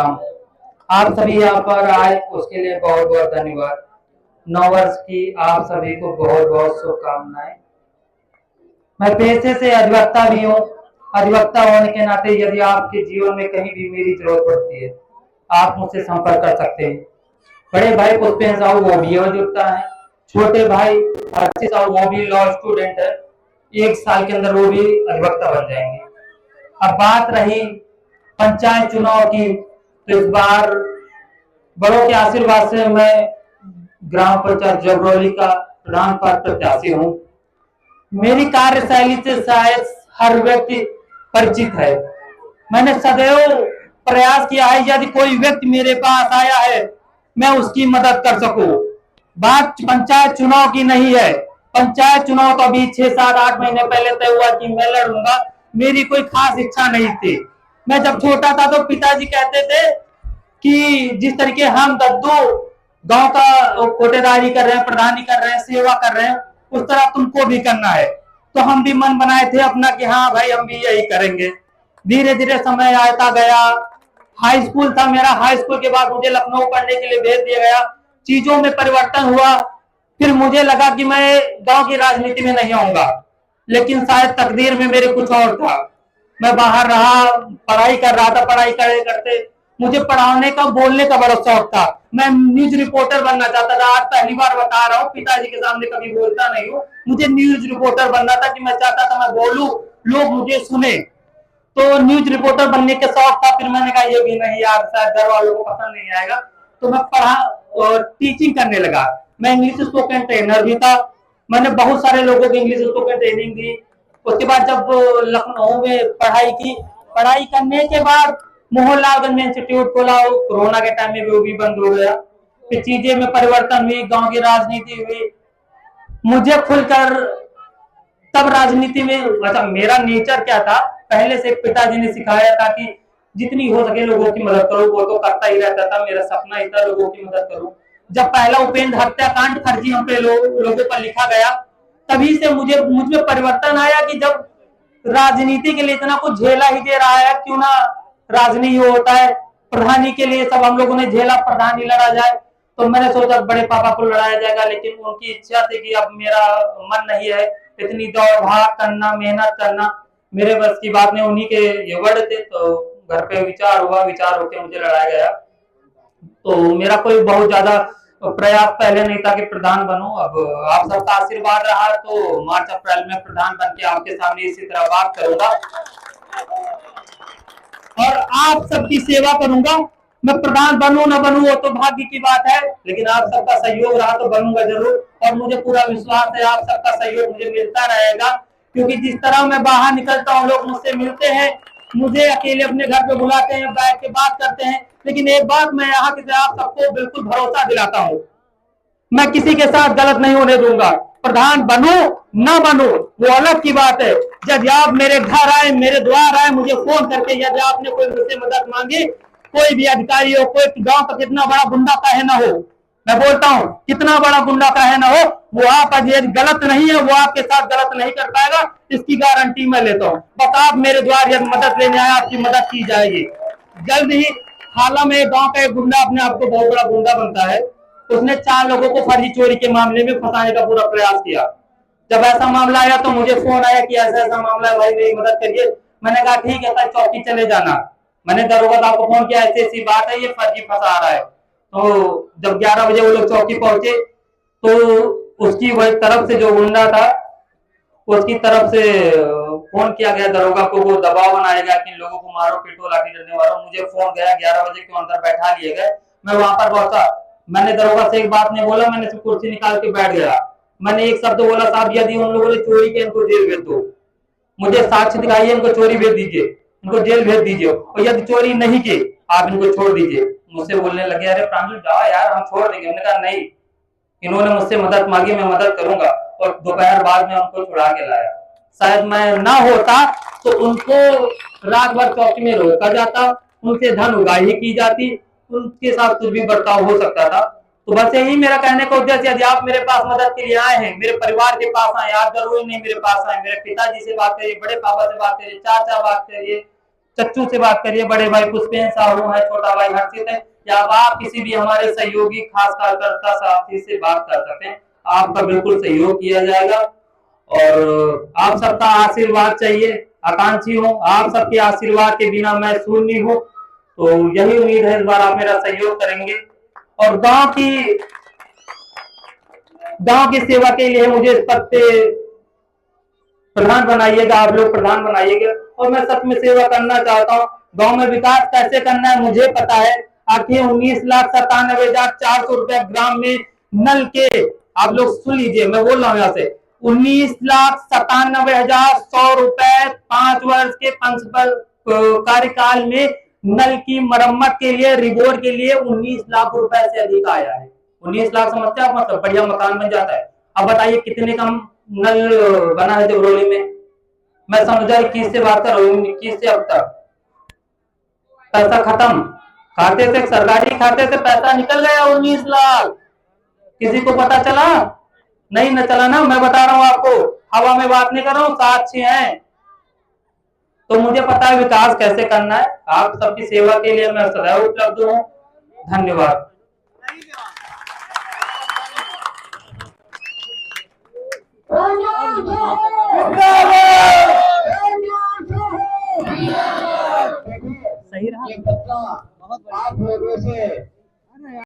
राम। आप सभी यहाँ पर आए उसके लिए बहुत बहुत धन्यवाद। नववर्ष की आप सभी को बहुत बहुत शुभकामनाएं। मैं पेशे से अधिवक्ता भी हूँ। अधिवक्ता होने के नाते यदि आपके जीवन में कहीं भी मेरी जरूरत पड़ती है, आप मुझसे संपर्क कर सकते हैं। बड़े भाई पुष्पेंद्र साहू वो भी अधिवक्ता है। छोटे भाई हर्षित साहू वो भी लॉ स्टूडेंट है। 1 साल के अंदर वो भी अधिवक्ता बन जाएंगे। अब बात रही पंचायत चुनाव की, तो इस बार बड़ों के आशीर्वाद से मैं ग्राम पंचायत जबरौली का प्रधान पद प्रत्याशी हूँ। मेरी कार्यशैली से शायद हर व्यक्ति परिचित है। मैंने सदैव प्रयास किया है यदि कोई व्यक्ति मेरे पास आया है मैं उसकी मदद कर सकूं। बात पंचायत चुनाव की नहीं है। पंचायत चुनाव तो अभी 6-7-8 महीने पहले तय हुआ कि मैं लड़ूंगा। मेरी कोई खास इच्छा नहीं थी। मैं जब छोटा था तो पिताजी कहते थे कि जिस तरीके हम दद्दू गांव का कोटेदारी कर रहे हैं, प्रधानी कर रहे हैं, सेवा कर रहे हैं, उस तरह तुमको भी करना है। तो हम भी मन बनाए थे अपना कि हाँ भाई हम भी यही करेंगे। धीरे धीरे समय आता गया। हाई स्कूल था मेरा। हाई स्कूल के बाद मुझे लखनऊ पढ़ने के लिए भेज दिया गया। चीजों में परिवर्तन हुआ। फिर मुझे लगा कि मैं गांव की राजनीति में नहीं आऊंगा, लेकिन शायद तकदीर में मेरे कुछ और था। मैं बाहर रहा, पढ़ाई कर रहा था। पढ़ाई करते करते मुझे पढ़ाने का, बोलने का बड़ा शौक था। मैं न्यूज रिपोर्टर बनना चाहता था। आज पहली बार बता रहा हूँ, पिताजी के सामने कभी बोलता नहीं हूँ। मुझे न्यूज रिपोर्टर बनना था कि मैं चाहता था मैं बोलूं, लोग मुझे सुने। तो न्यूज रिपोर्टर बनने के शौक था। फिर मैंने कहा ये भी नहीं यार, शायद घर वालों को पसंद नहीं आएगा। तो मैं पढ़ा और टीचिंग करने लगा। मैं इंग्लिश स्पोकन ट्रेनर भी था। मैंने बहुत सारे लोगों को इंग्लिश स्पोकन ट्रेनिंग दी। उसके बाद जब लखनऊ में पढ़ाई की, पढ़ाई करने के बाद मोहनलालगंज में इंस्टीट्यूट खोला। कोरोना के टाइम में वो भी बंद हो गया। फिर चीजें में परिवर्तन हुई, गांव की राजनीति हुई। मुझे खुलकर तब राजनीति में, मतलब मेरा नेचर क्या था, पहले से पिताजी ने सिखाया था कि जितनी हो सके लोगों की मदद करो। वो तो करता ही रहता था। मेरा सपना ही था लोगों की मदद करूं। जब पहला उपेंद्र हत्याकांड फर्जी हम पे लोगों पर लिखा गया, तभी से मुझ में परिवर्तन आया कि जब राजनीति के लिए इतना कुछ झेला ही दे रहा है, क्यों ना राजनीति होता है। प्रधानी के लिए सब हम लोगों ने झेला, प्रधानी लड़ा जाए। तो मैंने सोचा बड़े पापा को लड़ाया जाएगा, लेकिन उनकी इच्छा थी कि अब मेरा मन नहीं है इतनी दौड़ भाग करना, मेहनत करना, मेरे बस की बात नहीं। उन्हीं के ये वर्ड थे। तो घर पे विचार हुआ, विचार होकर मुझे लड़ाया गया। तो मेरा कोई बहुत ज्यादा प्रयास पहले नहीं था कि प्रधान बनूं। अब आप सबका आशीर्वाद रहा तो मार्च अप्रैल में प्रधान बन के आपके सामने इसी तरह बात करूंगा और आप सबकी सेवा करूंगा। मैं प्रधान बनूं ना बनूं वो तो भाग्य की बात है, लेकिन आप सबका सहयोग रहा तो बनूंगा जरूर। और मुझे पूरा विश्वास है आप सबका सहयोग मुझे मिलता रहेगा, क्योंकि जिस तरह मैं बाहर निकलता हूँ लोग मुझसे मिलते हैं, मुझे अकेले अपने घर पे बुलाते हैं, बैठ के बात करते हैं। लेकिन एक बात मैं यहाँ के आप सबको बिल्कुल भरोसा दिलाता हूँ, मैं किसी के साथ गलत नहीं होने दूंगा। प्रधान बनूं ना बनूं वो अलग की बात है। जब आप मेरे घर आए, मेरे द्वार आए, मुझे फोन करके यदि आपने कोई मुझसे मदद मांगी, कोई भी अधिकारी हो, कोई गांव का कितना बड़ा गुंडा काहे ना हो, मैं बोलता हूं कितना बड़ा गुंडा काहे ना हो, वो आप यदि गलत नहीं है वो आपके साथ गलत नहीं कर पाएगा, इसकी गारंटी मैं लेता हूं। बस आप मेरे द्वार यदि मदद लेने आए, आपकी मदद की जाएगी जल्द ही। हाल में गांव का एक गुंडा अपने आप को बहुत बड़ा गुंडा बनता है। उसने 4 लोगों को फर्जी चोरी के मामले में फंसाने का पूरा प्रयास किया। जब ऐसा मामला आया तो मुझे फोन आया कि ऐसा ऐसा मामला है भाई, मेरी मदद करिए। मैंने कहा ठीक है सर, चौकी चले जाना। मैंने दरोगा साहब को फोन किया, ऐसी ऐसी बात है, ये फर्जी फंसा रहा है। तो जब 11 बजे वो लोग चौकी पहुंचे तो उसकी वही तरफ से जो गुंडा था उसकी तरफ से फोन किया गया दरोगा को, वो दबाव बनाया गया कि लोगों को मारो पीटो लाठी डंडे मारो। मुझे फोन गया 11 बजे क्यों, अंदर बैठा लिए गए। मैं वहां पर पहुंचा। मैंने दरोगा से एक बात नहीं बोला, मैंने सिर्फ कुर्सी निकाल के बैठ गया। मैंने एक शब्द बोला, साहब यदि उन लोगों ने चोरी की इनको जेल भेज दो, मुझे साक्ष्य दिखाइए, इनको चोरी भेज दीजिए, इनको जेल भेज दीजिए। और यदि चोरी नहीं की आप इनको छोड़ दीजिए। मुझसे बोलने लगे अरे प्रांजल जाओ यार हम छोड़ देंगे। मैंने कहा नहीं, इन्होंने मुझसे मदद मांगी, मैं मदद करूंगा। और दोपहर बाद में उनको छुड़ा के लाया। शायद मैं ना होता तो उनको रात भर चौकी में रोका जाता, उनसे धन उगाही की जाती, उनके साथ कुछ भी बर्ताव हो सकता था। तो बस यही मेरा कहने का उद्देश्य, यदि आप मेरे पास मदद के लिए आए हैं, मेरे परिवार के पास आए, आप जरूरी नहीं मेरे पास आए, मेरे पिताजी से बात करिए, बड़े पापा से बात करिए, चाचा बात करिए, चच्चू से बात करिए, बड़े भाई पुष्पेंद्र साहू है, छोटा भाई हर्षित है, या आप किसी भी हमारे सहयोगी खास कार्यकर्ता साथी से बात कर सकते हैं। आपका बिल्कुल सहयोग किया जाएगा और आप सबका आशीर्वाद चाहिए। आकांक्षी हूँ, आप सबके आशीर्वाद के बिना मैं शून्य हूँ, तो यही उम्मीद है इस बार आप मेरा सहयोग करेंगे और गांव की सेवा के लिए मुझे इस पद पे प्रधान बनाइएगा, आप लोग प्रधान बनाइएगा और मैं सच में सेवा करना चाहता हूँ। गांव में विकास कैसे करना है मुझे पता है। आखिर 19,97,400 रुपया ग्राम में नल के, आप लोग सुन लीजिए, मैं बोल रहा हूँ यहाँ से 19,97,100 रुपए 5 वर्ष के कार्यकाल में नल की मरम्मत के लिए, रिबोर के लिए 19 लाख रुपए से अधिक आया है। 19 लाख समझते हैं, मतलब बढ़िया मकान बन जाता है। अब बताइए कितने कम नल बना है जबरौली में। मैं समझा 21 से बात कर रहा हूँ, 21 से अब तक पैसा खत्म, खाते से, सरकारी खाते से पैसा निकल गया 19 लाख। किसी को पता चला? नहीं न चला ना, मैं बता रहा हूँ आपको, हवा में बात नहीं कर रहा हूँ, साक्षी हैं। तो मुझे पता है विकास कैसे करना है। आप सबकी सेवा के लिए मैं सदैव उपलब्ध हूँ। धन्यवाद। सही रहा। आप लोगों से